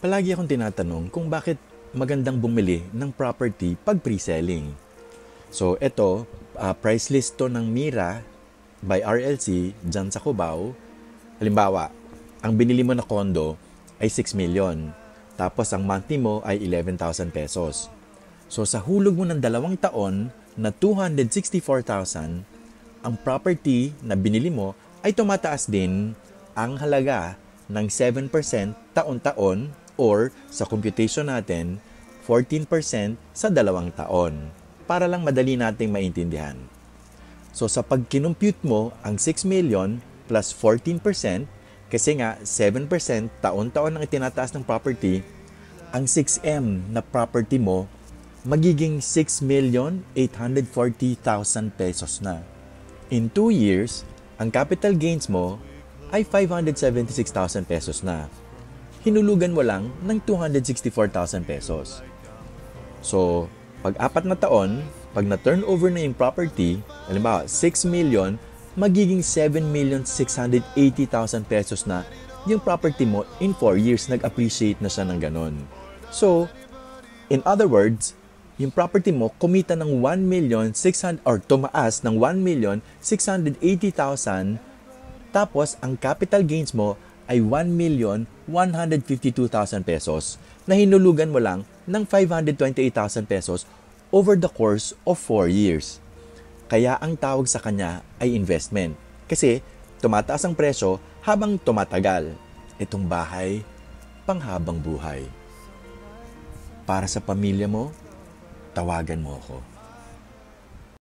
Palagi akong tinatanong kung bakit magandang bumili ng property pag pre-selling. So, ito, price list to ng Mira by RLC dyan sa Cubao. Halimbawa, ang binili mo na condo ay 6 million. Tapos, ang monthly mo ay 11,000 pesos. So, sa hulog mo ng 2 taon na 264,000, ang property na binili mo ay tumataas din ang halaga ng 7% taon-taon or sa computation natin, 14% sa 2 taon. Para lang madali nating maintindihan. So sa pag-kinumpute mo ang 6 million plus 14%, kasi nga 7% taon-taon ang itinataas ng property, ang 6M na property mo magiging 6,840,000 pesos na. In 2 years, ang capital gains mo ay 576,000 pesos na. Hinulugan mo lang ng 264,000 pesos. So, pag 4 na taon, pag na-turnover na yung property, halimbawa 6 million, magiging 7,680,000 pesos na yung property mo in 4 years. Nag-appreciate na siya ng ganon. So, in other words, yung property mo kumita ng 1,600,000 or tumaas ng 1,680,000, tapos ang capital gains mo ay 1,152,000 pesos na hinulugan mo lang ng 528,000 pesos over the course of 4 years. Kaya ang tawag sa kanya ay investment. Kasi tumataas ang presyo habang tumatagal. Itong bahay, panghabang buhay. Para sa pamilya mo, tawagan mo ako.